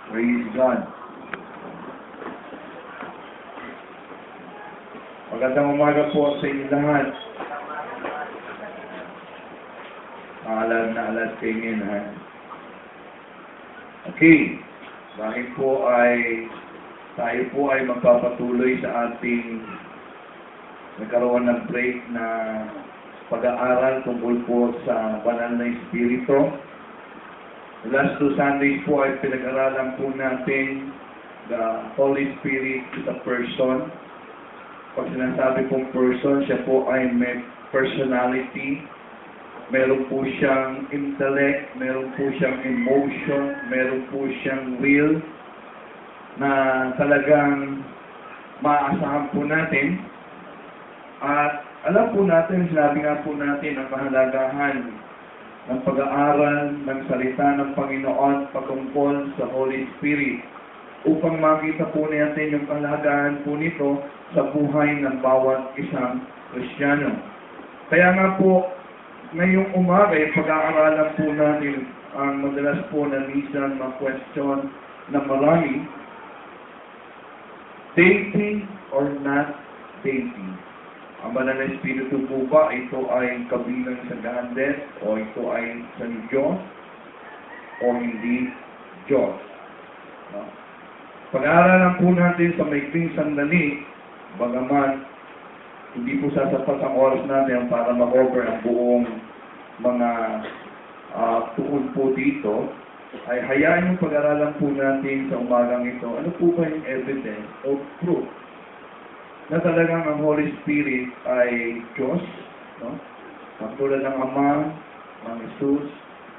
Praise God. Magandang umaga po sa inyo lahat. Alad na alad kayo ngayon, ha? Okay. Dahil po tayo po ay magpapatuloy sa ating nagkaroon ng break na pag-aaral tungkol po sa banal na Espiritu. The last 2 Sundays po ay pinag-aralan po natin the Holy Spirit is a person. Pag sinasabi pong person, siya po ay may personality, meron po siyang intellect, meron po siyang emotion, meron po siyang will na talagang maaasahan po natin. At alam po natin, sinabi nga po natin ang kahalagahan ng pag-aaral ng salita ng Panginoon patungkol sa Holy Spirit upang makita po natin yung kahalagahan po nito sa buhay ng bawat isang Kristiyano. Kaya nga po, ngayong umaga, pag-aaralan po natin ang madalas po na minsan mga question na marami, dating or not dating. Ang banal na Espiritu po ba, ito ay kabilang sa Godhead o ito ay sa Diyos o hindi Diyos? No? Pag-aaralan po natin sa maikling sandali, bagaman hindi po sasapat ang oras natin para ma-cover ang buong mga tuon po dito, ay hayaan yung pag-aaralan po natin sa umagang ito. Ano po ba yung evidence o proof na talagang ang Holy Spirit ay Diyos, no? Katulad ng Ama, ng Jesus,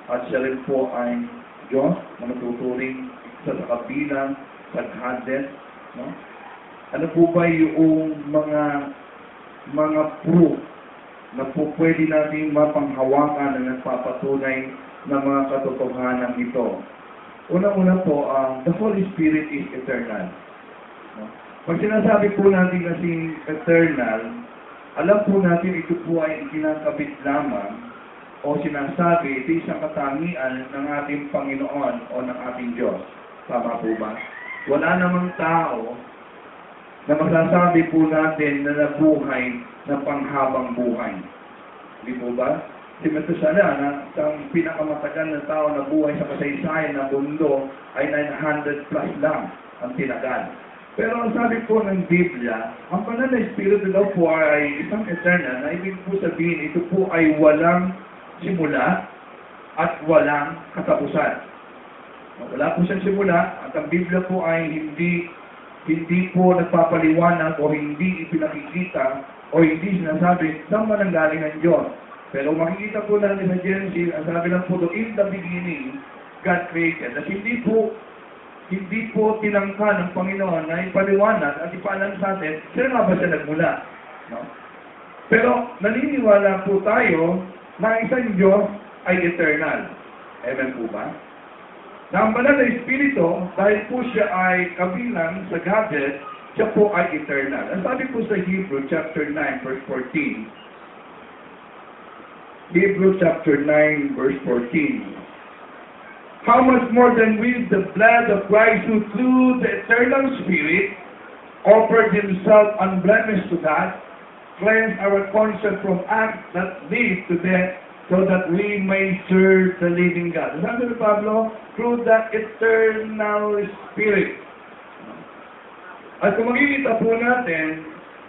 at siya rin po ay Diyos na matuturing sa kabilang sa Godhead, no? Ano po ba yung mga proof na po pwede natin mapanghawakan na nagpapatunay ng mga katotohanan ito? Una-una po, the Holy Spirit is eternal. No? Pag sinasabi po natin kasing eternal, alam po natin ito po ay ikinakabit lamang o sinasabi ito isang katangian ng ating Panginoon o ng ating Diyos. Tama po ba? Wala namang tao na masasabi po natin na nabuhay na panghabang buhay. Hindi po ba? Si Methuselah na isang pinakamatagal na tao na buhay sa kasaysayan ng mundo ay 900 plus lang ang tinagal. Pero ang sabi po ng Biblia, ang banal na Espiritu daw po ay isang eternal na ibig po sabihin, ito po ay walang simula at walang katapusan. Wala po siyang simula at ang Biblia po ay hindi po nagpapaliwanag o hindi ipinakikita o hindi sinasabi saan man ang galing ng Diyos. Pero makikita po natin sa Genesis, ang sabi lang po doon, in the beginning, God created. At hindi po tinangka ng Panginoon na ipaliwanag at ipaalam sa atin, sino nga ba siya nagmula? No? Pero naniniwala po tayo na isang Diyos ay eternal. Amen po ba? Na ang banal na Espiritu, dahil po siya ay kabilang sa Godhead, siya po ay eternal. Ang sabi po sa Hebrew chapter 9 verse 14, Hebrew chapter 9 verse 14, how much more than with the blood of Christ, who through the eternal Spirit offered himself unblemished to God, cleanse our conscience from acts that lead to death, so that we may serve the living God. Sabi ni Pablo, through that eternal Spirit. At kung makikita po natin,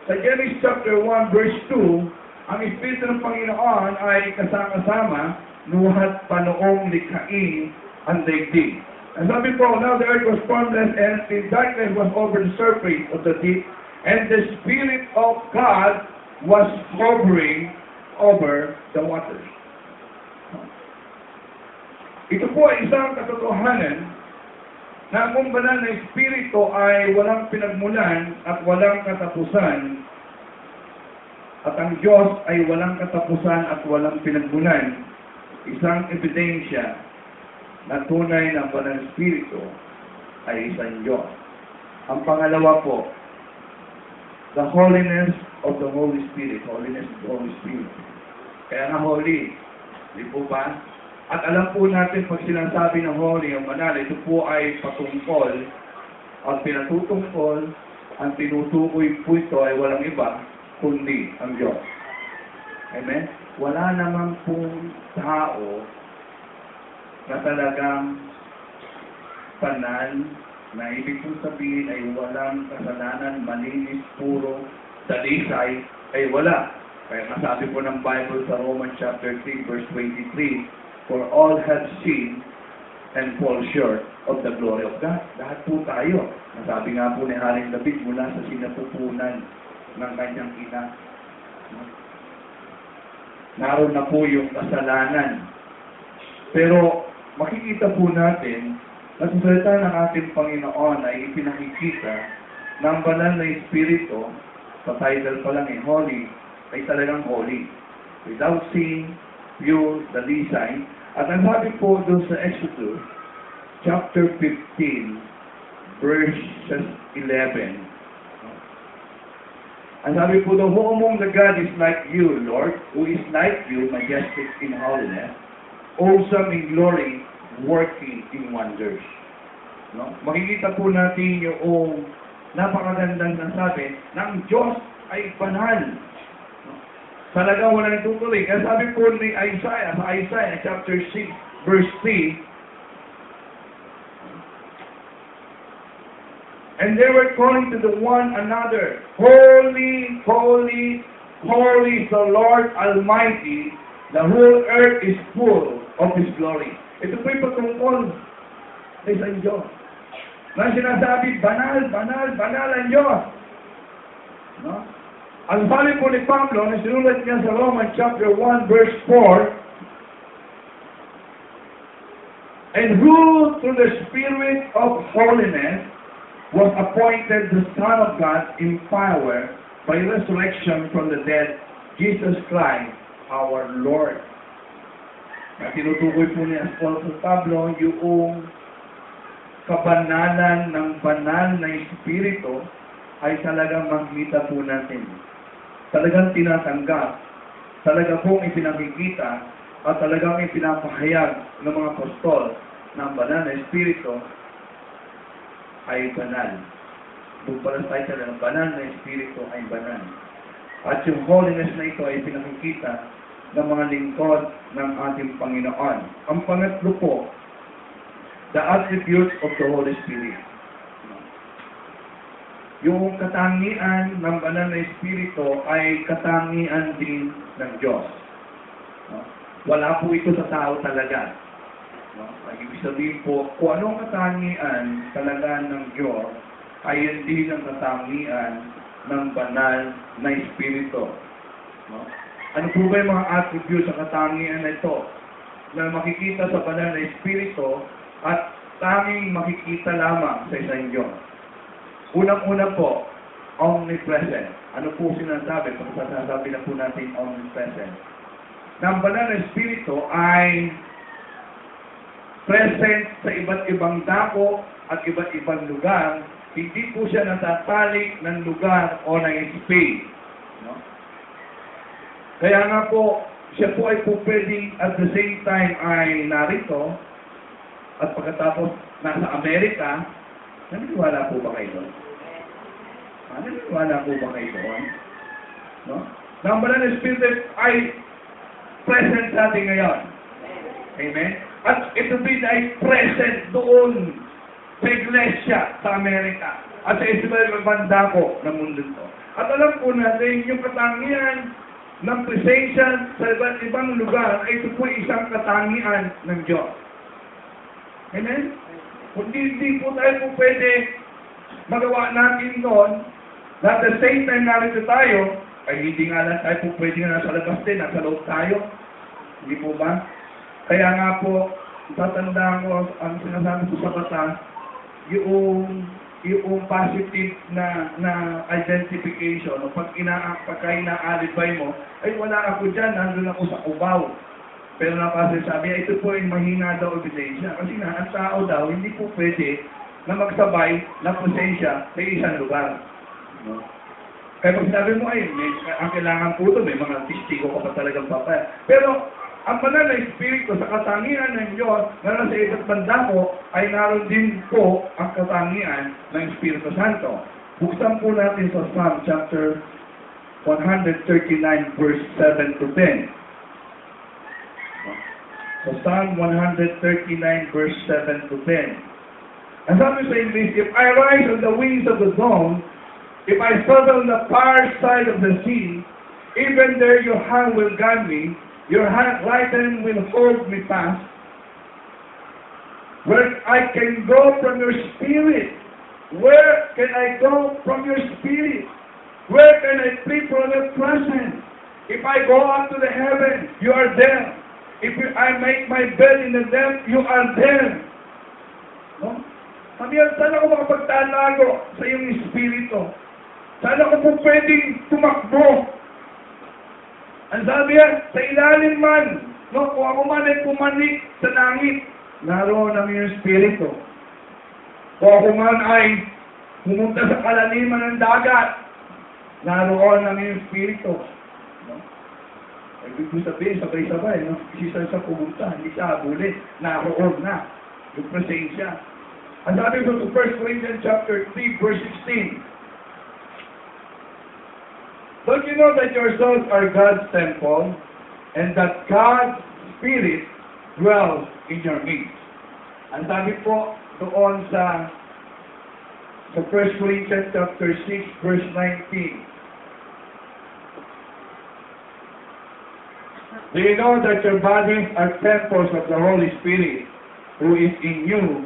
sa Genesis chapter 1 verse 2, ang Espiritu ng Panginoon ay kasama-sama nuhat pa noong likhain ang daigdig. And sabi po, now the earth was formless and the darkness was over the surface of the deep, and the Spirit of God was hovering over the waters. Ito po ay isang katotohanan na ang banal na Espiritu ay walang pinagmulan at walang katapusan, at ang Diyos ay walang katapusan at walang pinagmulan. Isang ebidensya na tunay na banal na Espiritu ay isang Diyos. Ang pangalawa po, the holiness of the Holy Spirit. Holiness of the Holy Spirit. Kaya nga holy, di po ba? At alam po natin pag sinasabi ng holy o banal, ito po ay patungkol, ang pinatutungkol, ang tinutukoy po ito ay walang iba, kundi ang Diyos. Amen? Wala naman pong tao na talagang banal, na ibig pong sabihin ay walang kasalanan, malinis, puro, dalisay, ay wala. Kaya masabi po ng Bible sa Romans chapter 3, verse 23, for all have sinned and fall short of the glory of God. Lahat po tayo. Nasabi nga po ni Haring David mula sa sinapupunan ng kanyang ina. Naroon na po yung kasalanan. Pero makikita po natin na sa salita ng ating Panginoon ay ipinakikita ng banal na Espiritu, sa title pa lang holy, ay talagang holy. Without sin, pure, dalisay. At ang sabi po doon sa Exodus, chapter 15, verses 11. Ang sabi po doon, who among the God is like you, Lord, who is like you, majestic in holiness, awesome in glory, working in wonders. No? Makikita po natin yung napakagandang nasabi ng Diyos ay banal. No? Talagang wala nagtutuloy. Kaya sabi po ni Isaiah, sa Isaiah chapter 6, verse 3, and they were calling to the one another, holy, holy, holy is the Lord Almighty, the whole earth is full of His glory. Ito po yung patungkol sa isang Diyos. Na sinasabi, banal, banal, banal ang Diyos. No? Ang sabi po ni Pablo, na sinulat niya sa Romans chapter 1, verse 4, and who through the Spirit of holiness was appointed the Son of God in power by resurrection from the dead, Jesus Christ, our Lord. Na tinutukoy po ni Apostol Pablo yung kabanalan ng banal na Espiritu ay talagang makikita po natin. Talagang tinatanggap, talaga pong ipinakikita at talagang ipinapahayag ng mga apostol ng banal na Espiritu ay banal. Doon pala tayo sa ng banal na Espiritu ay banal. At yung holiness na ito ay pinakikita ng mga lingkod ng ating Panginoon. Ang pangatlo po, the attributes of the Holy Spirit. Yung katangian ng banal na Espiritu ay katangian din ng Diyos. Wala po ito sa tao talaga. Ang ibig sabihin po, kung anong katangian talaga ng Diyos, ay hindi ang katangian ng banal na Espiritu. Ano po ba yung mga attributes sa katangian na ito na makikita sa banal na Espiritu at tanging makikita lamang sa isang Diyos? Unang-una po, omnipresent. Ano po sinasabi? Pag sasabi na po natin omnipresent. Na ang banal na Espiritu ay present sa iba't ibang dako at iba't ibang lugar. Hindi po siya natatalik ng lugar o ng space. No? Kaya nga po, siya po ay po pwedeng at the same time ay narito at pagkatapos nasa Amerika. Naniniwala po ba kayo doon? Naniniwala po ba kayo doon? No? Na ang banal na Espiritu ay present sa atin ngayon. Amen? At ito din ay present doon sa iglesia sa Amerika at sa iba't ibang dako ng mundo ito. At alam po natin, yung katangian ng presensya sa iba't ibang lugar ay ito po isang katangian ng Diyos. Amen? Kung hindi po tayo po pwede magawa natin noon, na at the same time narito tayo, ay hindi nga lang tayo po pwede nga nasa labas din, nasa loob tayo. Hindi po ba? Kaya nga po, tatandaan ko ang sinasabi ko sa batas, yung positive na identification, pagka inaalibay mo, ay wala ako dyan, nandun ako sa Cubao. Pero napasasabi, ito po ay mahina daw ebidensya. Kasi nga, ang tao daw, hindi po pwede na magsabay na presensya sa isang lugar. No? Kaya pag sabi mo, ay, ang kailangan po ito, may mga testigo ka pa talagang papaya. Pero, ang banal na Espiritu sa katangian ng Diyos na nasa isa't banda ko, ay naroon din po ang katangian ng Espiritu Santo. Buksan po natin sa Psalm chapter 139 verse 7 to 10. So Psalm 139 verse 7 to 10. And sabi sa English, if I rise on the wings of the dawn, if I settle on the far side of the sea, even there your hand will guide me, your right hand will hold me fast. Where I can go from your spirit? Where can I go from your spirit? Where can I flee from your presence? If I go up to the heaven, you are there. If I make my bed in the depth, you are there. No? Sabi yan, saan ako makapagtalago sa iyong espiritu? Saan ako po pwedeng tumakbo? Ang sabi yan, sa ilalim man, no, kung ako man ay pumanik sa langit, naroon ang iyong espiritu. Kung ako man ay pumunta sa kalaliman ng dagat, naroon ang iyong espiritu. No? Ibig ko sabihin, sabay-sabay, no? Isa sa pumunta, hindi siya abulit, naroon na yung presensya. Ang sabi ko sa 1 Corinthians chapter 3, verse 16, don't you know that your souls are God's temple, and that God's Spirit dwells in your midst? Ang sabi po doon sa 1 Corinthians chapter 6, verse 19. Do you know that your bodies are temples of the Holy Spirit, who is in you,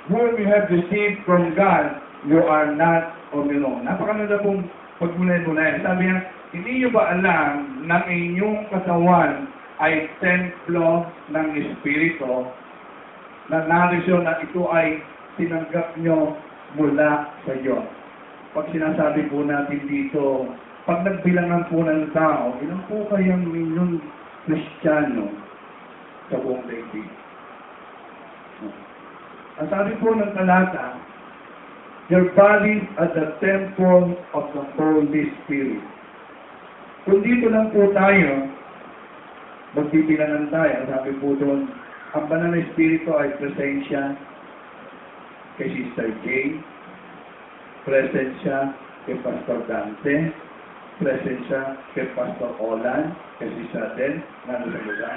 whom you have received from God? You are not of your own. Napakaganda pong pagmulay-mulay. Sabi niya, hindi nyo ba alam na inyong katawan ay templo ng Espiritu, na narisyon na ito ay tinanggap nyo mula sa Diyos? Pag sinasabi po natin dito, pag nagbilangan po ng tao, ilan po kayang milyong Kristiyano sa buong daigdig? Ang sabi po ng talata, your bodies are the temple of the Holy Spirit. Kung dito lang po tayo, magbibilangan tayo. Sabi po doon, ang banal na Espiritu ay presensya kay Sister Jane, presensya kay Pastor Dante, presensya kay Pastor Olan, kay Sister Den, nando sa lugar.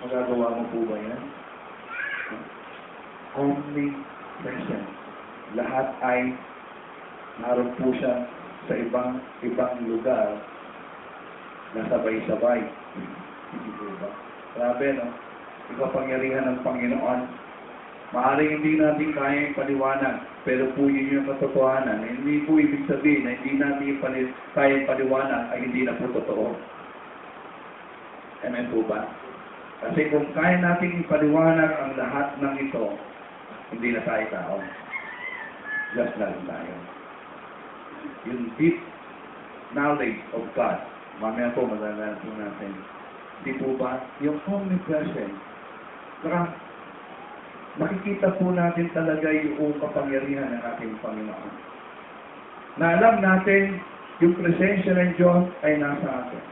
Magagawa mo po ba yan? Omnipresent. Lahat ay naroon po siya sa ibang lugar na sabay-sabay. Hindi po ba? Grabe, no? Ikapangyarihan ng Panginoon. Maaaring hindi natin kaya paliwanag, pero po yun yung katotohanan. Hindi po ibig sabihin na hindi natin kaya paliwanag ay hindi na po totoo. Amen po ba? Kasi kung kaya natin ipaliwanag ang lahat ng ito, hindi na tayo tao. Just na rin tayo. Yung deep knowledge of God, mamaya po madalaman po natin. Di po ba? Yung omnipresent. Saka, makikita po natin talaga yung kapangyarihan ng ating Panginoon. Na alam natin, yung presensya ng Diyos ay nasa atin.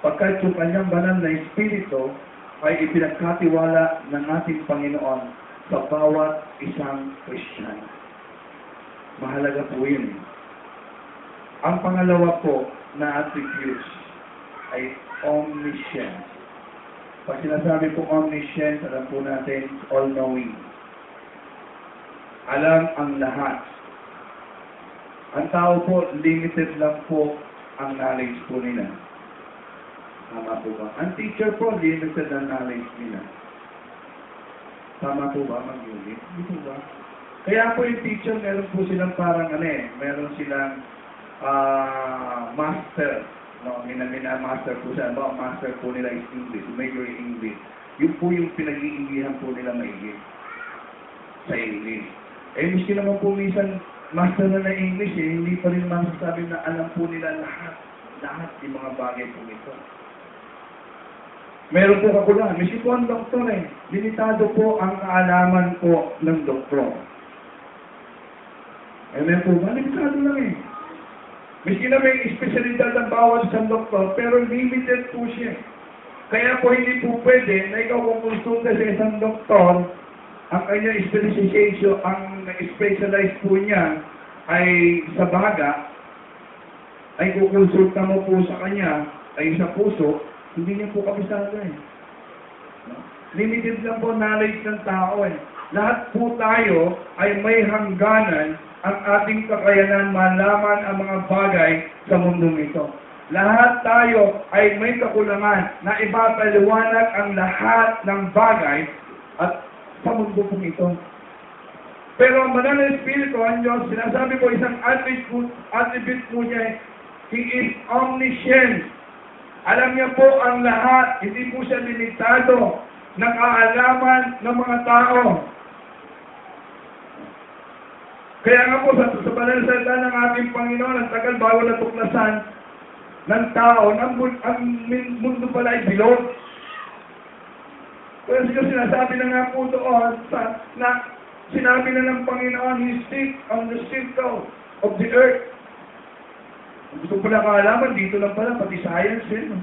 Pagkat yung kanyang banal na Espiritu ay ipinagkatiwala ng ating Panginoon sa bawat isang Kristiyano. Mahalaga po yun. Ang pangalawa po na attributes ay omniscience. Pag sinasabi po omniscience, alam po natin, all-knowing. Alam ang lahat. Ang tao po, limited lang po ang knowledge po nila. Tama po ba? Ang teacher po, limited ang knowledge nila. Tama po ba, mag-unit? Hindi po ba? Kaya po yung teacher, meron po silang parang meron silang master. No, master po siya. Ang master po nila is English, major in English. Yun po yung pinag-iingihan po nila maigit sa English. Eh, miski naman po minsan, master na ng English, hindi pa rin masasabi na alam po nila lahat yung mga bagay po nito. Meron po kakulangan. Miski po ang doktor limitado po ang kaalaman po ng doktor. Amen po ba? Limitado lang Miski na may espesyalidad ang bawat isang doktor, pero limited po siya. Kaya po hindi po pwede na ikaw kung konsulta sa isang doktor, ang kanyang specialization, ang specialize po niya ay sa baga, ay kukonsulta mo po sa kanya, ay sa puso, hindi niya po kabisado eh. Limited lang po knowledge ng tao eh. Lahat po tayo ay may hangganan ang ating kakayanan malaman ang mga bagay sa mundong ito. Lahat tayo ay may kakulangan na ipapaliwanag ang lahat ng bagay at sa mundo pong ito. Pero ang banal na Espiritu, ang Diyos, sinasabi ko isang attribute po niya, He is omniscient. Alam niya po ang lahat, hindi po siya limitado ng kaalaman ng mga tao. Kaya nga po sa banal na salita ng ating Panginoon, ang tagal bago natuklasan ng tao, ang mundo pala ay bilog. Kaya sinasabi na nga po doon, na sinabi na ng Panginoon, He sits on the circle of the earth. Gusto pala kaalaman, dito lang pala, pati science yun.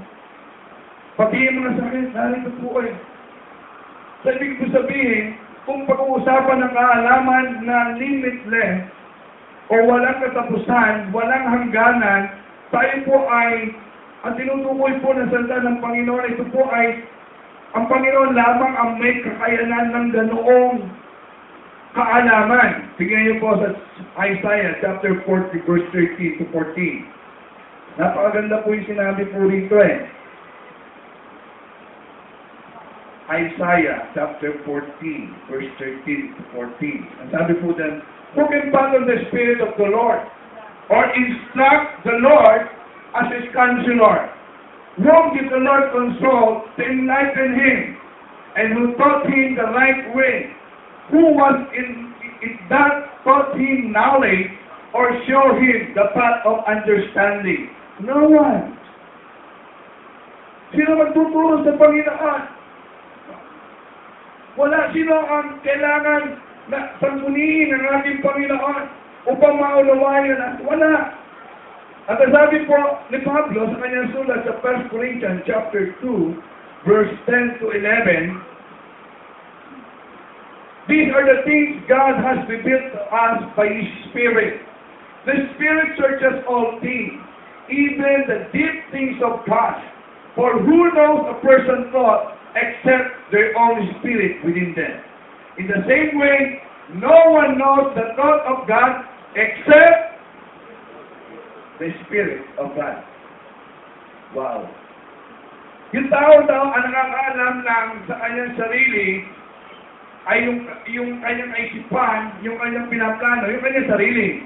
Pati yung mga sakit, narito po eh. So, ibig ko sabihin, kung pag-uusapan ng kaalaman na limitless, o walang katapusan, walang hangganan, tayo po ay, ang tinutukoy po ng salita ng Panginoon, ito po ay, ang Panginoon lamang ang may kakayanan ng ganoong kaalaman. Tingnan niyo po sa Isaiah chapter 40, verse 13 to 14. Napakaganda po yung sinabi po rito eh. Isaiah chapter 14, verse 13 to 14. Ang sabi po dyan, who can fathom the Spirit of the Lord? Or instruct the Lord as His counselor? Whom did the Lord consult to enlighten him? And who taught him the right way? Who was in that taught him knowledge or show him the path of understanding? No one. Sino magtuturo sa Panginoon? Wala sino ang kailangan na sangguniin ng ating Panginoon upang maunawayan at wala. At sabi po ni Pablo sa kanyang sulat sa 1 Corinthians chapter 2, verse 10 to 11, these are the things God has revealed to us by His Spirit. The Spirit searches all things, even the deep things of God. For who knows a person's thought except their own spirit within them? In the same way, no one knows the thought of God except the Spirit of God. Wow. Yung tao daw ang nakakaalam lang sa kanyang sarili ay yung kanyang isipan, yung kanyang pinaplano, yung kanyang sarili.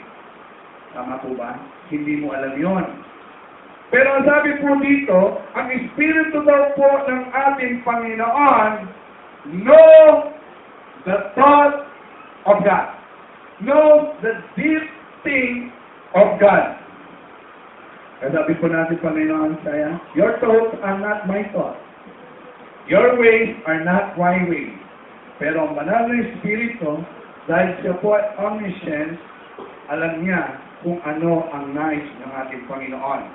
Tama po ba? Hindi mo alam yon. Pero ang sabi po dito, ang Espiritu daw po ng ating Panginoon know the thought of God. Know the deep thing of God. Kaya sabi po natin, Panginoon, saya, your thoughts are not my thoughts. Your ways are not my ways. Pero ang banal na Espiritu, dahil siya po ay omniscient, alam niya kung ano ang nais ng ating Panginoon.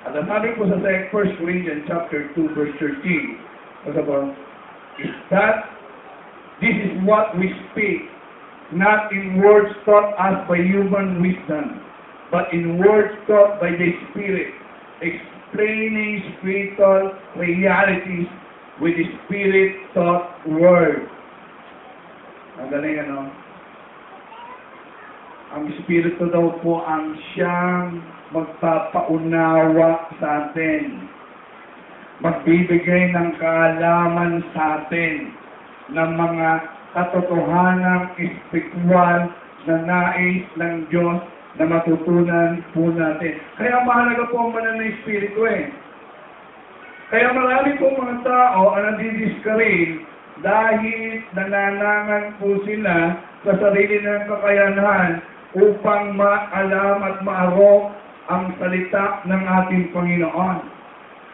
At ang sabi po sa 1 Corinthians chapter 2, verse 13, is that this is what we speak, not in words taught us by human wisdom, but in words taught by the Spirit, explaining spiritual realities with the Spirit-taught word. Ang galing, ano? Ang Espiritu daw po ang siyang magpapaunawa sa atin. Magbibigay ng kaalaman sa atin ng mga katotohanang espiritual na nais ng Diyos na matutunan po natin. Kaya mahalaga po ang banal na Espiritu eh. Kaya marami pong mga tao ang nandidiscourage dahil nananangan po sila sa sarili ng kakayanan upang maalam at maarok ang salita ng ating Panginoon.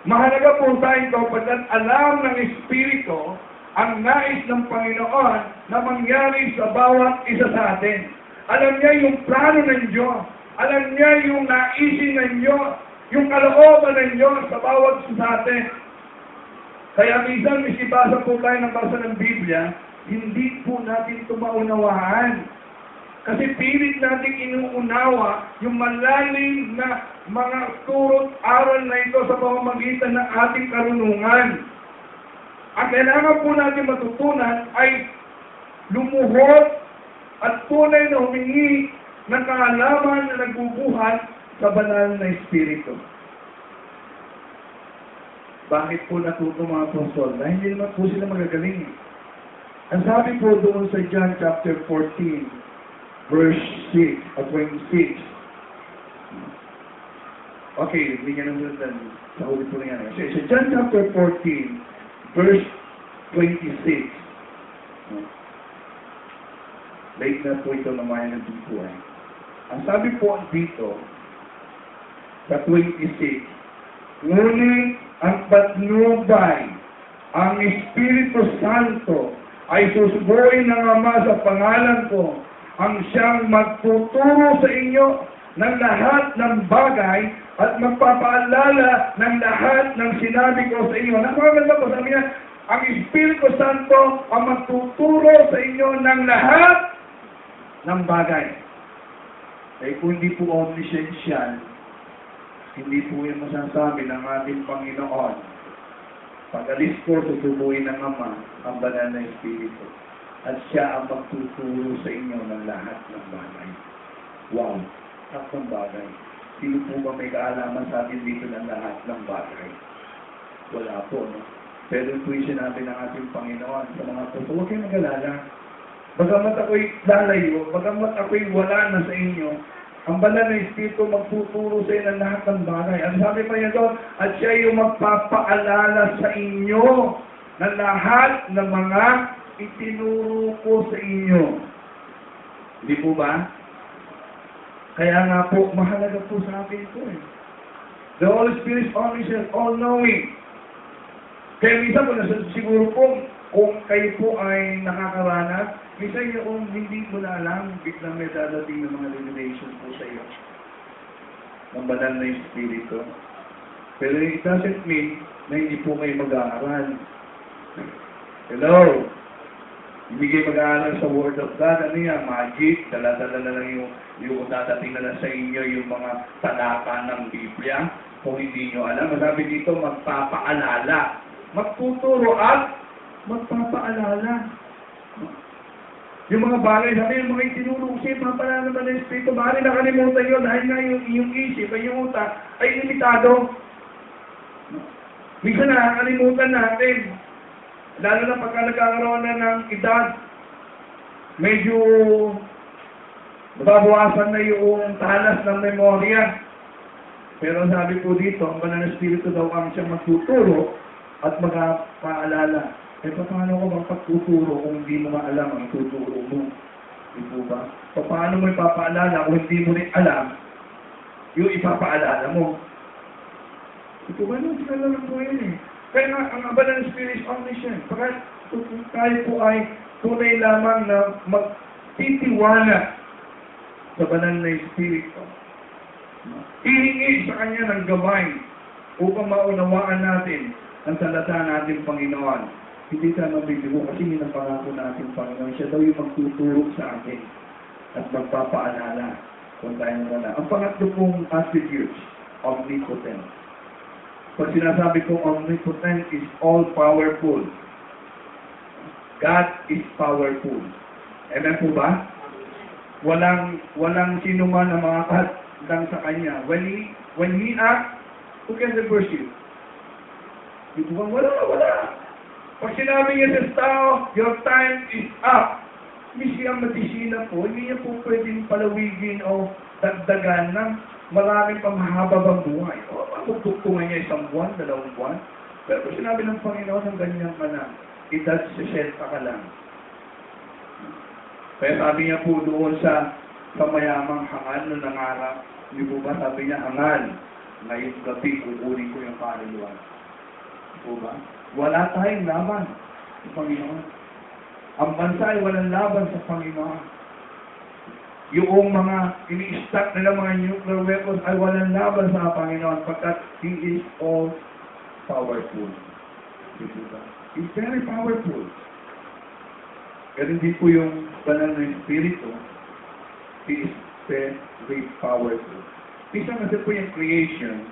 Mahalaga po tayong kapatid, alam ng Espiritu ang nais ng Panginoon na mangyari sa bawat isa sa atin. Alam niya yung plano ng Diyos. Alam niya yung naisin ng Diyos. Yung kalooban ng Diyos sa bawat isa sa atin. Kaya minsan, misibasa po tayo ng basa ng Biblia, hindi po natin ito maunawaan. Kasi pilit natin inuunawa yung malalim na mga turo't aral na ito sa pamamagitan ng ating karunungan. Ang kailangan po natin matutunan ay lumuhod at tunay na humingi ng kaalaman na nagbubuhat sa banal na Espiritu. Bakit po natuto mga apostol? Dahil hindi naman po sila magagaling. Ang sabi po doon sa John chapter 14, verse 6 at 26. Okay, bigyan ng sundan. Sa huli po na yan. Sa John chapter 14, verse 26. Late na po ito naman ng dito. Ang sabi po dito, sa 26, ngunit ang patnubay, ang Espiritu Santo, ay susubuin ng Ama sa pangalan ko, ang siyang magtuturo sa inyo ng lahat ng bagay at magpapaalala ng lahat ng sinabi ko sa inyo. Napakaganda po, sabi niya, ang Espiritu Santo ang magtuturo sa inyo ng lahat ng bagay. Eh kung hindi po omnisciential, hindi po yung masasabi ng ating Panginoon. Pag-alis ko, susubuin ng Ama ang banal na Espiritu. At siya ang magtuturo sa inyo ng lahat ng bagay. Wow! Lahat ng bagay. Sino po ba may kaalaman sa atin dito ng lahat ng bagay? Wala po, no? Pero po yung sinabi ng ating Panginoon sa mga puso, huwag kayong mag-alala. Bagamat ako'y lalayo, bagamat ako'y wala na sa inyo, ang banal na Espiritu magtuturo sa inyo ng lahat ng bagay. Ang sabi pa niya doon, at siya yung magpapaalala sa inyo ng lahat ng mga itinuro ko sa inyo. Hindi po ba? Kaya nga po, mahalaga po sa atin ito eh. The Holy Spirit is omniscient, all-knowing. Kaya minsan po, siguro po, kung kayo po ay nakakaranas, minsan yung hindi mo na alam, biglang may dadating ng mga revelation po sa iyo. Ng banal na Espiritu. Pero it doesn't mean na hindi po kayo mag-aaral. Hello? Hindi kayo mag-aaral sa Word of God. Ano yan? Magic. Dala-dala na lang yung dadating na lang sa inyo yung mga talata ng Biblia. Kung hindi nyo alam. Masabi dito, magpapaalala. Magtuturo at magpapaalala. Yung mga bagay, sabi yung mga itinuro siya, papaalala naman ng Espiritu. Bakit nakalimutan yun? Dahil nga yung isip, yung utak, ay limitado. Minsan nakakalimutan natin. Lalo na pagka nagkakaroon na ng edad, medyo nababawasan na yung talas ng memorya. Pero sabi po dito, ang banal na Espiritu daw ang siyang magtuturo at magpaalala. Eh, paano ko magpagtuturo kung hindi mo maalam ang tuturo mo? Di po ba? Paano mo ipapaalala kung hindi mo rin alam yung ipapaalala mo? Di po ba? Hindi ka lang po yun eh. Kaya nga, ang banal na Spirit is omniscient. Pagkat tayo po ay tunay lamang na magtitiwala sa banal na Espiritu. Hihingi sa Kanya ng gabay upang maunawaan natin ang salita natin Panginoon. Hindi tayo mabibigo kasi minapangako natin Panginoon. Siya daw yung magtuturo sa atin at magpapaalala kung tayo wala. Ang pangatlo pong attributes, omnipotent. Pag sinasabi kong omnipotent is all-powerful. God is powerful. Amen po ba? Walang sino man na makakahadlang sa Kanya. When He acts, who can reverse you? Dito ba? Wala. Pag sinabi niya sa tao, your time is up. Hindi siya madisina po. Hindi niya po pwedeng palawigin o dagdagan ng maraming pamahababang buhay. O, magtugtungan niya 1 buwan, 2 buwan. Pero kung sinabi ng Panginoon ng ganyan ka na, edad 60 ka lang. Kaya sabi niya po doon sa mayamang hangal na nangarap, hindi po ba sabi niya, hangal, ngayong gabi, kukunin ko yung kaluluwa. Hindi po ba? Wala tayong laban sa Panginoon. Ang bansa ay walang laban sa Panginoon. Yung mga ini-stack nila mga nuclear weapons ay walang laban sa Panginoon pagkat He is all powerful. Diba? It's very powerful. Ganun din po yung banal na Espiritu. He is very powerful. Minsan kasi po yung creation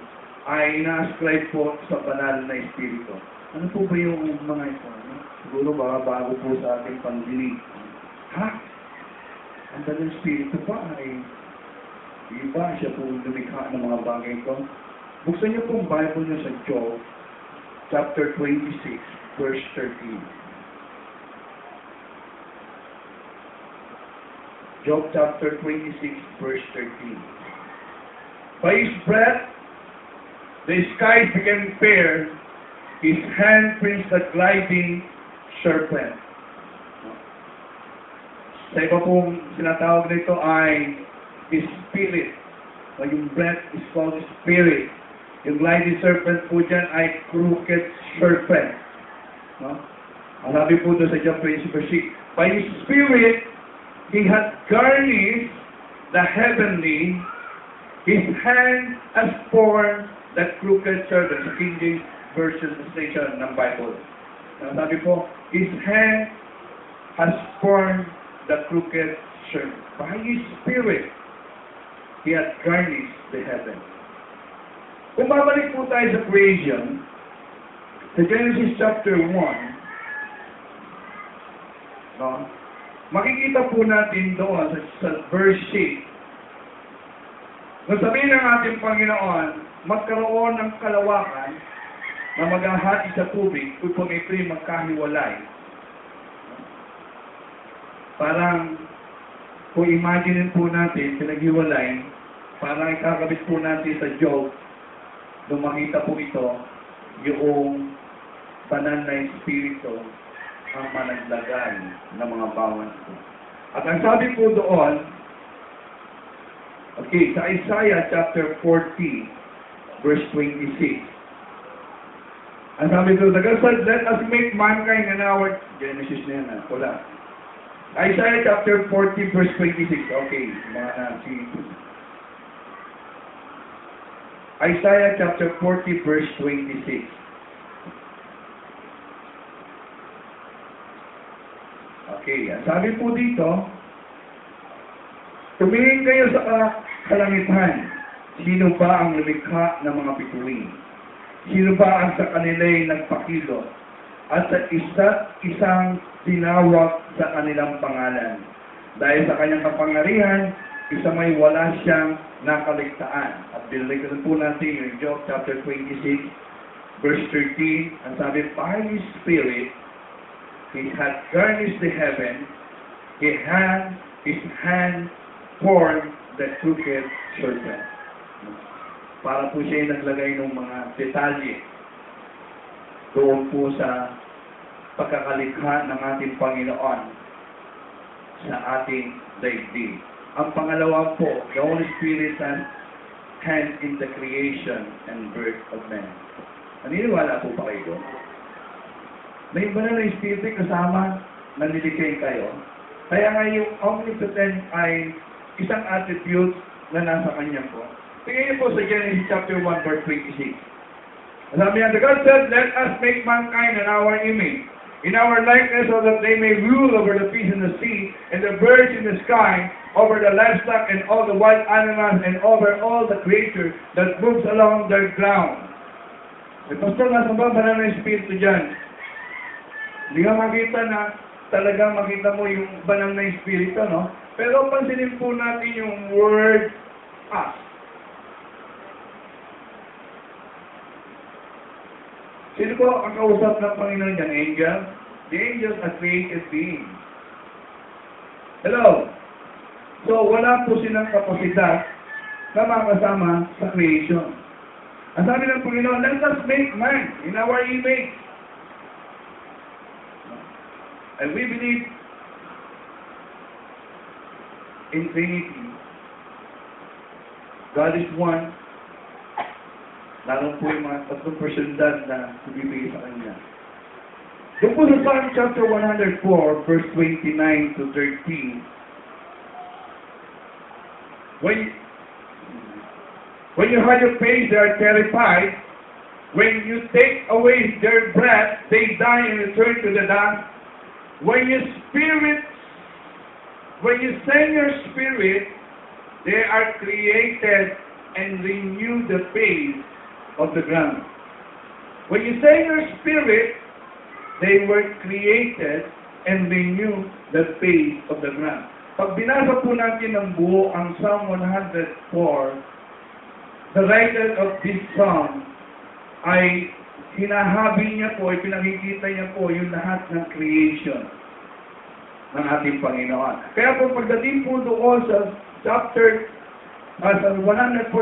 ay ina-ascribe po sa banal na Espiritu. Ano po ba yung mga ito? Siguro bago po sa ating pangdinig. Ha? Ang banal na Espiritu pa ay iba siya po lumikha ng mga bagay ito. Buksan niyo po ang Bible niyo sa Job, chapter 26, verse 13. Job chapter 26, verse 13. By his breath, the skies became fair, his hand prints the gliding serpent. Sa iba pong sinatawag nito ay spirit. O yung breath is called spirit. Yung gliding serpent po dyan ay crooked serpent. No? Ang sabi po doon sa Job 26, verse 6, by his spirit, he had garnished the heavenly, his hand has formed the crooked serpent. Sa King James Version translation ng Bible. Sabi po, his hand has formed the crooked serpent. By his spirit, he had garnished the heaven. Kung babalik po tayo sa creation, sa Genesis chapter 1, no? Makikita po natin doon sa verse 6, nung sabihin ng ating Panginoon, magkaroon ng kalawakan na maghahati sa tubig upang ito'y magkahiwalay. Parang, kung imagine po natin, pinaghiwalay, parang ikakabit po natin sa Job, nung makita po ito, yung banal na Espiritu, ang managlagay ng mga bawang ito. At ang sabi po doon, okay, sa Isaiah chapter 40, verse 26. Ang sabi doon, the God said, let us make mankind in our... Genesis na yan, wala. Isaiah chapter 40, verse 26. Okay, mga na, Isaiah chapter 40, verse 26. Okay, sabi po dito, tumingin kayo sa kalangitan. Sino ba ang lumikha ng mga bituin? Sino ba ang sa kanila'y nagpakilo? At sa isa't isang tinawag sa kanilang pangalan. Dahil sa kanyang kapangyarihan, isa may wala siyang nakaligtaan. At binalikan po natin yung Job chapter 26, verse 13. Ang sabi, by his spirit, he had garnished the heaven, his hand formed the crooked serpent. Para po siya naglagay ng mga detalye doon po sa pagkakalikha ng ating Panginoon sa ating daigdig. Ang pangalawa po, the Holy Spirit has hand in the creation and birth of man. Naniniwala po ba kayo doon? May banal na Espiritu kasama, nanlilikay kayo. Kaya nga yung omnipotent ay isang attribute na nasa kanya po. Tingnan niyo po sa Genesis chapter 1, verse 26. Sabi niya, the God said, let us make mankind in our image, in our likeness, so that they may rule over the fish in the sea, and the birds in the sky, over the livestock and all the wild animals, and over all the creatures that moves along the ground. May pastor, nasa ba banal na Espiritu dyan? Hindi ka makita na talagang makita mo yung banal na Espiritu, no? Pero pansinin po natin yung word us. Sino po ang kausap ng Panginoon dyan? Angel? The angels are created beings. Hello? So, wala po silang kapasidad na makasama sa creation. Ang sabi ng Panginoon, let us make man in our image. And we believe in Trinity. God is one. Lalo po yung mga tatlong personalidad na bibigay sa Kanya. Doon po sa Psalm chapter 104, verse 29 to 13, when you hide your face, they are terrified. When you take away their breath, they die and return to the dust. When you send your spirit, they are created and renew the face of the ground. When you send your spirit, they were created and renew the face of the ground. Pag binasa po natin ng buo ang Psalm 104, the writer of this psalm ay hinahabi niya po, ay pinakikita niya po yung lahat ng creation ng ating Panginoon. Kaya po pagdating po doon sa chapter, sa 104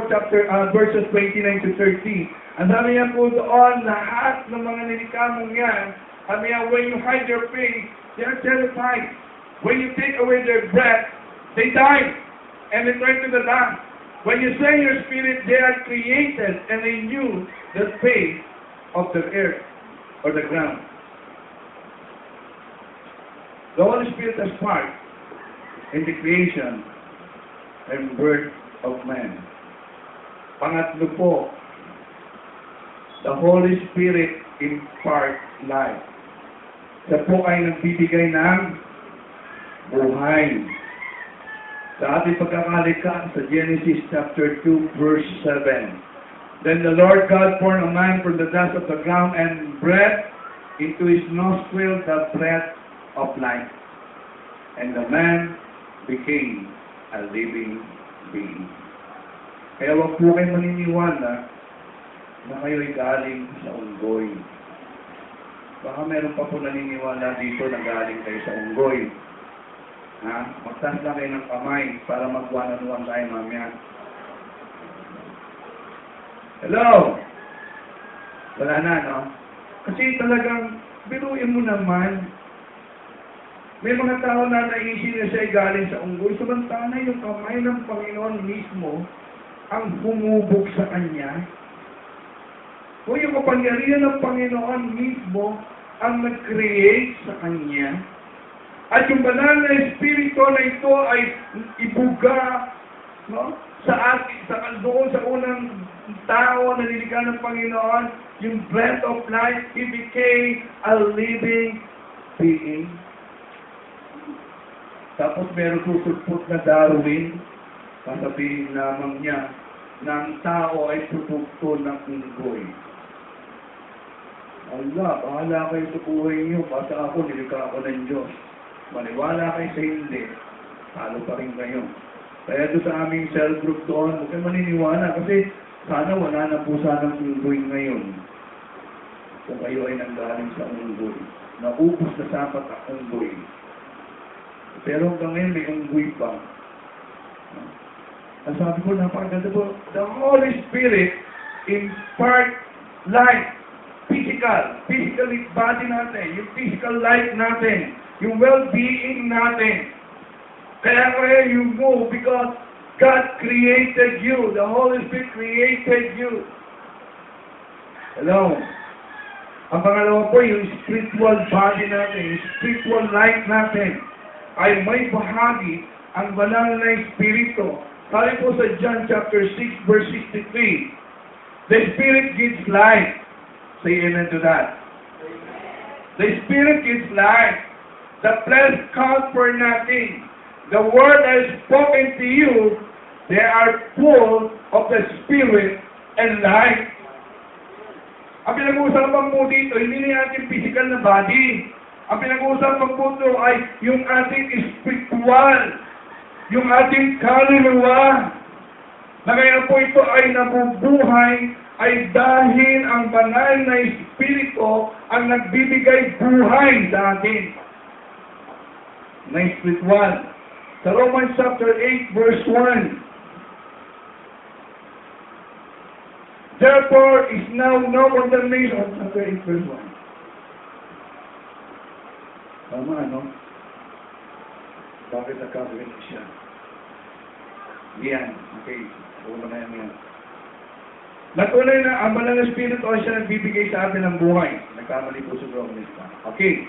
chapter, verses 29 to 30, ang sabi niya po doon, lahat ng mga nilikamong yan, sabi niya, when you hide your face, they are terrified. When you take away their breath, they die and return to the dust. When you send your spirit, they are created and renew the face of the earth or the ground. The Holy Spirit has part in the creation and birth of man. Pangatlo po, the Holy Spirit impart life. Siya po ay nagbibigay ng buhay. Sa ating pagkakalikha sa Genesis chapter 2 verse 7. Then the Lord God formed a man from the dust of the ground and breathed into his nostril the breath of life. And the man became a living being. Kaya wag po kayo maniniwala na kayo'y galing sa unggoy. Baka meron pa po naniniwala dito na galing kayo sa unggoy. Magtaas lang kayo ng kamay para mag-one-on-one tayo mamaya. Hello? Wala na, no? Kasi talagang, biruin mo naman, may mga tao na naisip na siya ay galing sa unggoy, samantala yung kamay ng Panginoon mismo ang humubog sa kanya. O yung kapangyarihan ng Panginoon mismo ang nag-create sa kanya. At yung banal na espiritu na ito ay ibuga, no? sa doon sa unang tao na nilikha ng Panginoon, yung breath of life, he became a living being. Tapos meron susupot na Darwin, sasabihin lamang niya na ang tao ay produkto ng unggoy. Allah, bahala kayo sa buhay niyo, basta ako, nilikha ako ng Diyos. Maniwala kayo sa hindi, talo pa rin kayo. Kaya doon sa aming cell group doon, huwag kayo maniniwala kasi sana wala na po sanang unggoy ngayon. Kung kayo ay nanggaling sa unggoy. Naubos na sapat ang unggoy. Pero hanggang ngayon may unggoy pa. Ang sabi ko, napakaganda po, the Holy Spirit impart life, physically body natin, yung physical life natin, yung well-being natin. Kaya you move because God created you. The Holy Spirit created you. Hello? Ang pangalawa po, yung spiritual body natin, yung spiritual life natin, ay may bahagi ang banal na espiritu. Sabi po sa John chapter 6 verse 63, the Spirit gives life. Say amen to that. The Spirit gives life. The flesh counts for nothing. The word that is spoken to you, they are full of the Spirit and life. Ang pinag-uusapan po dito, hindi na ating physical na body. Ang pinag-uusapan po dito ay yung ating spiritual, yung ating kaluluwa. Na kaya po ito ay nabubuhay ay dahil ang banal na espiritu ang nagbibigay buhay sa atin. Na spiritual. Sa Romans chapter 8 verse 1. Therefore is now no condemnation. Chapter 8 verse 1. Tama, ano? Bakit nagkakalit siya? Yan. Okay. Una na yan. Natunay na ang banal na espiritu ay siya nagbibigay sa atin ng buhay. Nagkamali po sa Romans pa. Okay.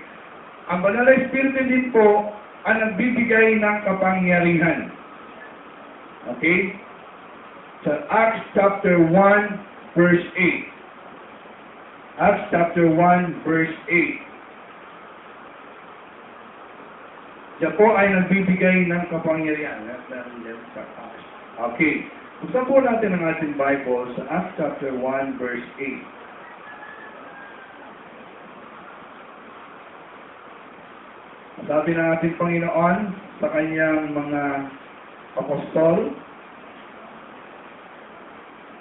Ang banal na espiritu din po ang nagbibigay ng kapangyarihan. Okay? Sa Acts chapter 1 verse 8. Acts chapter 1, verse 8. Siya po ay nagbibigay ng kapangyarihan. Okay. Buksan po natin ang ating Bible sa Acts chapter 1, verse 8. Sabi ng ating Panginoon sa kanyang mga apostol,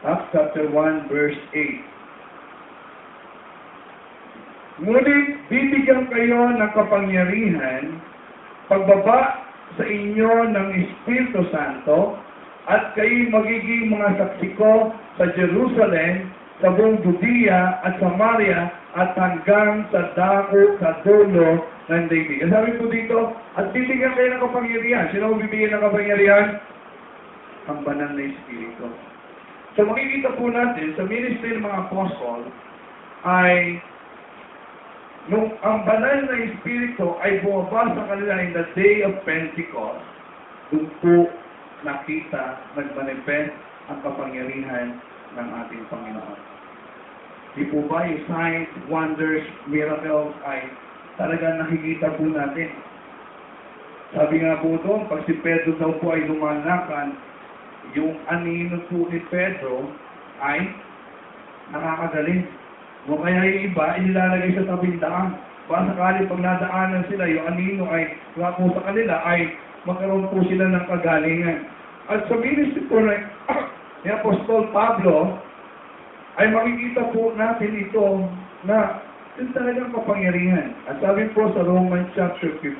Acts chapter 1, verse 8. Ngunit bibigyan kayo ng kapangyarihan pagbaba sa inyo ng Espiritu Santo at kayo magiging mga saksi ko sa Jerusalem, sa buong Judea at Samaria at hanggang sa dako sa dulo ng daigdig. Sabi po dito, at bibigyan kayo ng kapangyarihan. Sino ang bibigyan ng kapangyarihan? Ang banal na Espiritu. So makikita po natin sa ministry ng mga apostol ay nung ang banal na Espiritu ay bumaba sa kanila in the day of Pentecost, doon po nakita, nagmanifest ang kapangyarihan ng ating Panginoon. Di po ba yung signs, wonders, miracles ay talagang nakikita po natin. Sabi nga po doon, pag si Pedro daw po ay lumalakan, yung anino po ni Pedro ay nakakagaling. O kaya yung iba, inilalagay sa tabing daan. Baka sakali pag nadaanan sila, yung anino ay nga po sa kanila ay magkaroon po sila ng kagalingan. At sa ministry po ni Apostol Pablo, ay makikita po natin ito na yung talagang kapangyarihan. At sabi po sa Romans chapter 15,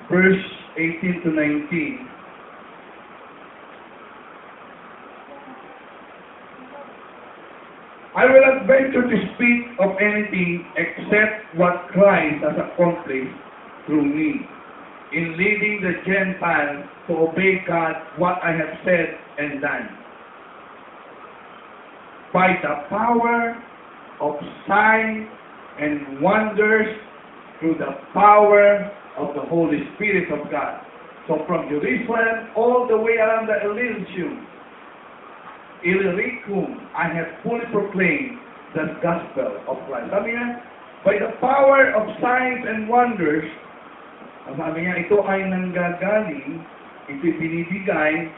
verse 18 to 19, I will not venture to speak of anything except what Christ has accomplished through me, in leading the Gentiles to obey God what I have said and done. By the power of signs and wonders through the power of the Holy Spirit of God. So from Jerusalem all the way around the Illyricum, I have fully proclaimed the gospel of Christ. Sabi niya, by the power of signs and wonders, sabi niya, ito ay nanggagaling, ito binibigay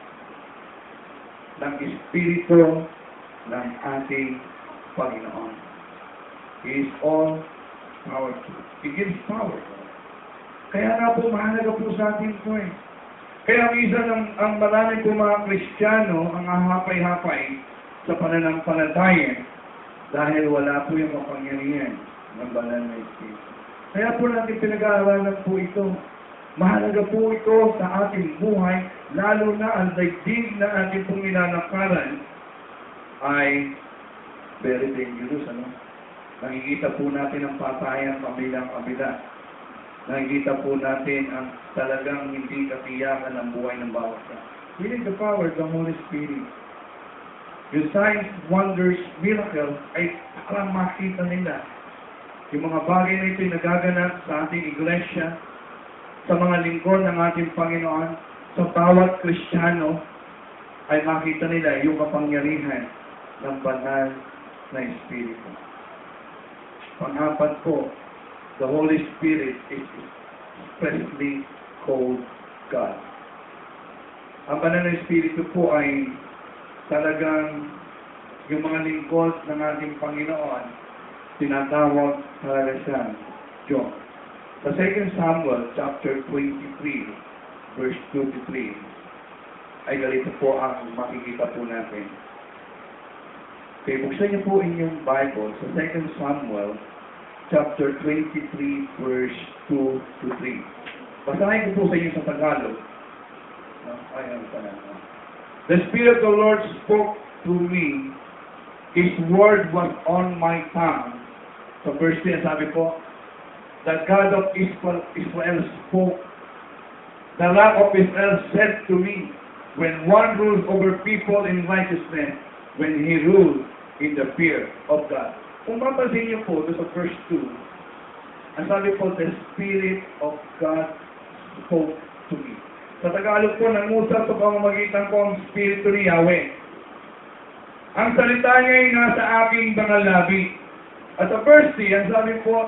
ng Espiritu ng ating Panginoon. He is all powerful. He gives power. Kaya nga po, mahalaga po sa atin po eh. Kaya minsan ang marami po mga Kristiyano ang hahapay-hapay sa pananampalataya dahil wala po yung kapangyarihan ng banal na Espiritu. Kaya po natin pinag-aaralan po ito. Mahalaga po ito sa ating buhay, lalo na ang daigdig na ating pong nilalakaran ay very dangerous. Nakikita po natin ang patayan kabilang-kabila. Nakikita po natin ang talagang hindi katiyakan ng buhay ng bawat isa. We need the power of the Holy Spirit. Yung signs, wonders, miracles ay parang makita nila. Yung mga bagay na ito ay nagaganap sa ating iglesia, sa mga lingkod ng ating Panginoon, sa bawat Kristiyano, ay makita nila yung kapangyarihan ng banal na Espiritu. Pang-apat po, the Holy Spirit is expressly called God. Ang banal na Espiritu po ay talagang yung mga lingkod ng ating Panginoon, tinatawag talaga siya Diyos. Sa 2 Samuel chapter 23, verse 2 to 3, ay ganito po ang makikita po natin. Okay, buksan niyo po inyong Bible sa 2 Samuel chapter 23, verse 2 to 3. Basahin ko po sa inyo sa Tagalog. The Spirit of the Lord spoke to me. His word was on my tongue. So verse 3, sabi po, the God of Israel spoke. The Rock of Israel said to me, when one rules over people in righteousness, when he rules in the fear of God. Kung mapapansin niyo po, sa verse 2, ang sabi po, the Spirit of God spoke to me. Sa Tagalog po, nangusap sa pamamagitan ko ang Espiritu ni Yahweh. Ang salita niya ay nasa aking mga labi. At sa verse 3, ang sabi po,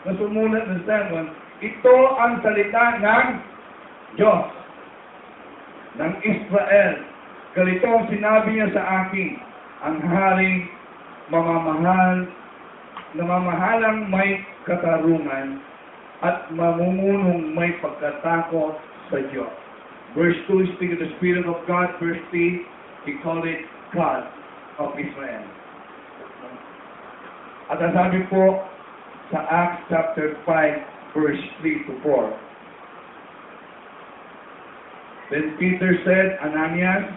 na sumulat ng sermon, ito ang salita ng Diyos, ng Israel. Ganito ang sinabi niya sa akin, ang haring namamahalang may katarungan at mamumunong may pagkatakot sa Diyos. Verse 2, speak of the Spirit of God. Verse 3, he called it God of Israel. At ang sabi po sa Acts chapter 5, verse 3 to 4. Then Peter said, Ananias,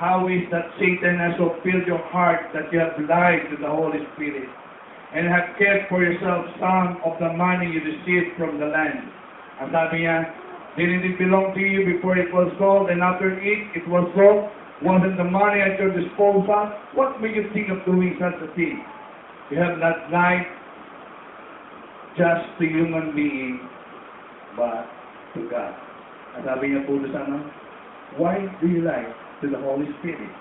how is that Satan has so filled your heart that you have lied to the Holy Spirit and have kept for yourself some of the money you received from the land? Ang sabi niya, didn't it belong to you before it was sold, and after it was sold? Wasn't the money at your disposal? What made you think of doing such a thing? You have not lied just to human being, but to God. Ang sabi niya po doon sa ano, why do you lie to the Holy Spirit?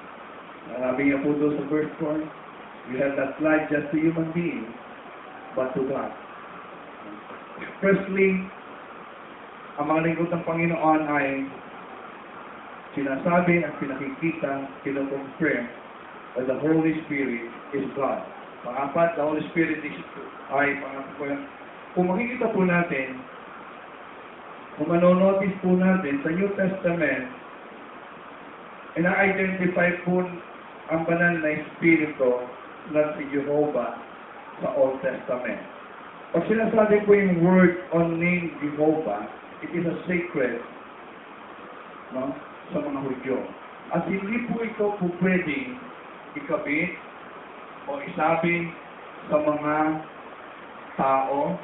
Ang sabi niya po doon sa verse 4, you have not lied just to human being, but to God. Firstly, ang mga lingkod ng Panginoon ay sinasabi at pinakikita, kinoconfirm that the Holy Spirit is God. Pangapat, the Holy Spirit ay pangapat. Kung makikita po natin, kung manonotice po natin sa New Testament, ina-identify po ang banal na Espiritu na si Jehovah sa Old Testament. Pag sinasabi po yung word on name Jehovah, it is a sacred, no, sa mga Hudyo. At hindi po ito po pwedeng ikabit o isabi sa mga tao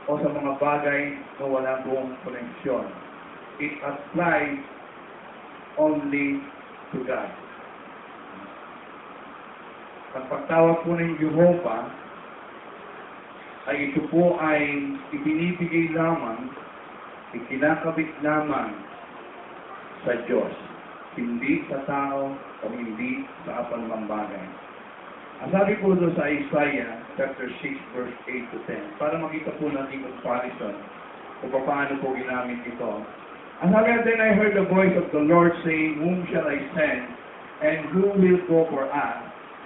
o sa mga bagay na wala pong koneksyon. It applies only to God. Ang pagtawag po ng Jehovah ay ito po ay ibinibigay lamang, ikinakabit lamang sa Diyos, hindi sa tao o hindi sa apang bagay. Ang sabi po doon sa Isaiah chapter 6 verse 8 to 10, para makita po natin yung comparison kung paano po ginamit ito. Ang sabi, then I heard the voice of the Lord saying, whom shall I send, and who will go for us?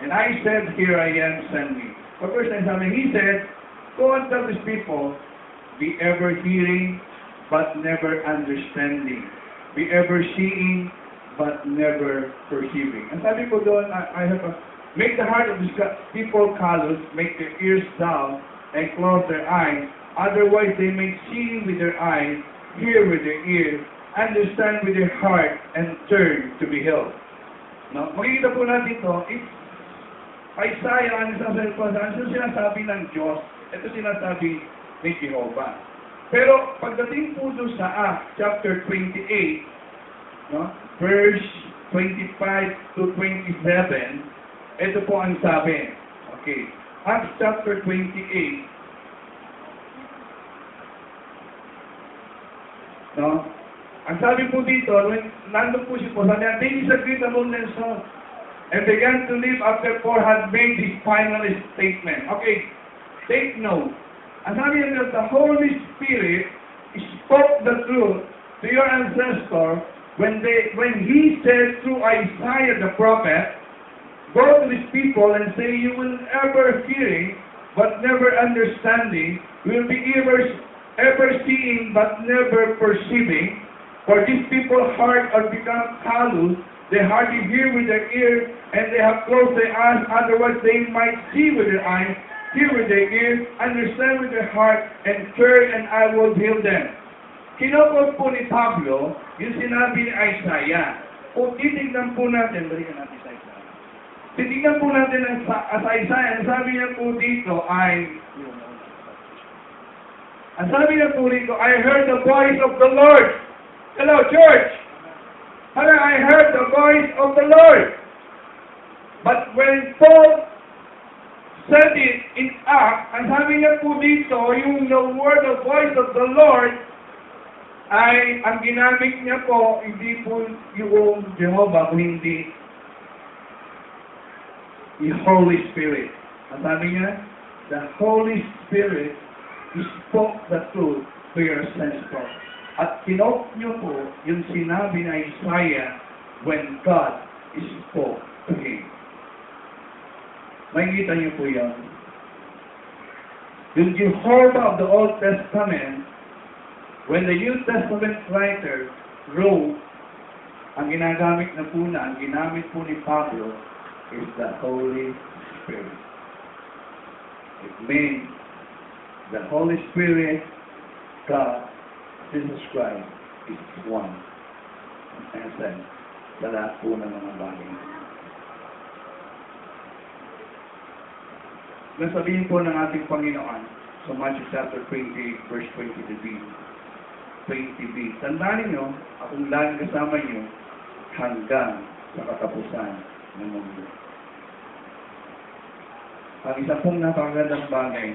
And I said, here I am, send me. But first time sabi, he said, go and tell these people, be ever hearing, but never understanding. Be ever seeing, but never perceiving. And sabi ko doon, I have a, make the heart of these people callous, make their ears dull, and close their eyes. Otherwise, they may see with their eyes, hear with their ears, understand with their heart, and turn to be healed. No? Makikita po natin ito, it's Isaiah, ang sinasabi ng Diyos, ito sinasabi ni Jehovah. Pero pagdating po doon sa Acts chapter 28, no, verse 25 to 27, ito po ang sabi. Okay. Acts chapter 28. No? Ang sabi po dito, nandun po siya po, sabi niya, they disagreed among themselves and began to live after Paul had made his final statement. Okay, take note. Ang sabi niya, the Holy Spirit spoke the truth to your ancestor when he said through Isaiah the prophet, go to these people and say, you will ever hearing, but never understanding, will be ever seeing, but never perceiving. For these people's heart are become callous, they hardly hear with their ears, and they have closed their eyes, otherwise they might see with their eyes, hear with their ears, understand with their heart, and turn, and I will heal them. Kinukot po ni Pablo yung sinabi ni Isaiah. Kung titignan po natin, balikan natin sa Isaiah. Titignan po natin sa Isaiah, ang sabi niya po dito ay, ang sabi niya po dito, I heard the voice of the Lord. Hello, church! Hello, I heard the voice of the Lord. But when Paul said it in Acts, ang sabi niya po dito, yung the word of voice of the Lord, ay ang ginamit niya po, hindi po yung Jehovah, kung hindi the Holy Spirit. Ang sabi niya, the Holy Spirit spoke the truth to your senses. At kinok niyo po yung sinabi na Isaiah when God spoke to him. Makikita niyo po yan. Yung Jehovah of the Old Testament, when the New Testament writer wrote, ang ginamit po ni Pablo is the Holy Spirit. It means the Holy Spirit, God, Jesus Christ, is one. And then, sa lahat po ng mga bagay. Nasabihin po ng ating Panginoon sa Matthew chapter 28, verse 20b. Tandaan ninyo, akong lagi kasama niyo hanggang sa katapusan ng mundo. Ang isa pong napakagandang bagay,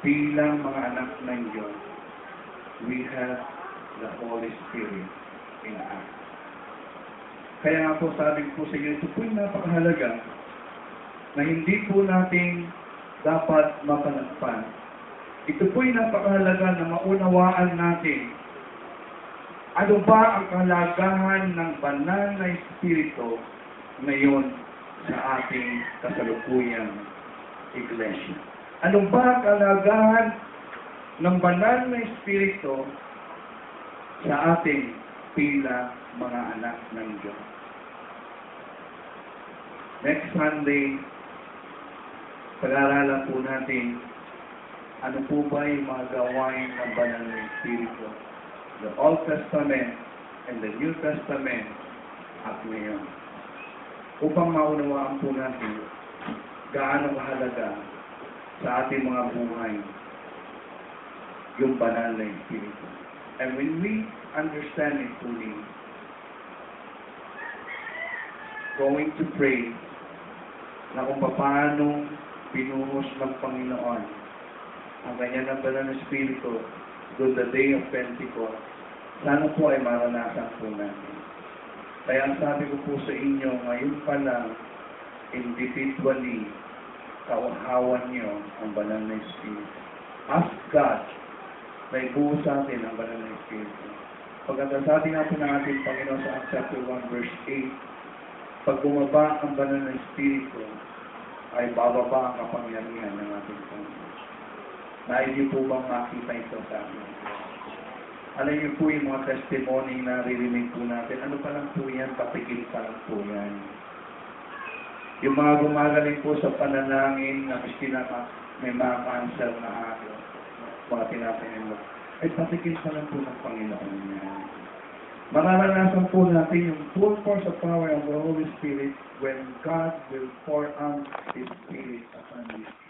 bilang mga anak ng Diyos, we have the Holy Spirit in us. Kaya nga po sabi ko sa inyo, ito po yung napakahalaga na hindi po natin dapat mapanagpan. Ito po yung napakahalaga na maunawaan natin ano ba ang kalagahan ng banal na Espiritu ngayon sa ating kasalukuyang iglesia. Ano ba ang kalagahan ng banal na Espiritu sa ating pila mga anak ng Diyos? Next Sunday, pag-aaralan po natin ano po ba yung mga gawain ng banal na Espiritu, the Old Testament and the New Testament at ngayon. Upang maunawaan po natin gaano kahalaga sa ating mga buhay yung banal na Espiritu. And when we understand it fully, going to pray na kung paano binuhos ng Panginoon ang kanya ng banal na Espiritu on the day of Pentecost, sana po ay maranasan po natin. Kaya ang sabi ko po sa inyo, ngayon pa lang, individually, kauhawan niyo ang banal na Espiritu. Ask God na ibuhos sa atin ang banal na Espiritu. Pagkatasabi nga po ng ating Panginoon sa Acts chapter 1 verse 8, pag bumaba ang banal na Espiritu, ay bababa ang kapangyarihan ng ating Panginoon. Nais niyo po bang makita ito sa atin? Alam niyo po yung mga testimony na naririnig po natin, ano pa lang po yan, papigil pa lang po yan. Yung mga gumagaling po sa panalangin na may mga cancer na araw, mga tinatayin mo, ay papigil pa lang po ng Panginoon yan. Mararanasan po natin yung full force of power of the Holy Spirit when God will pour out His Spirit upon this.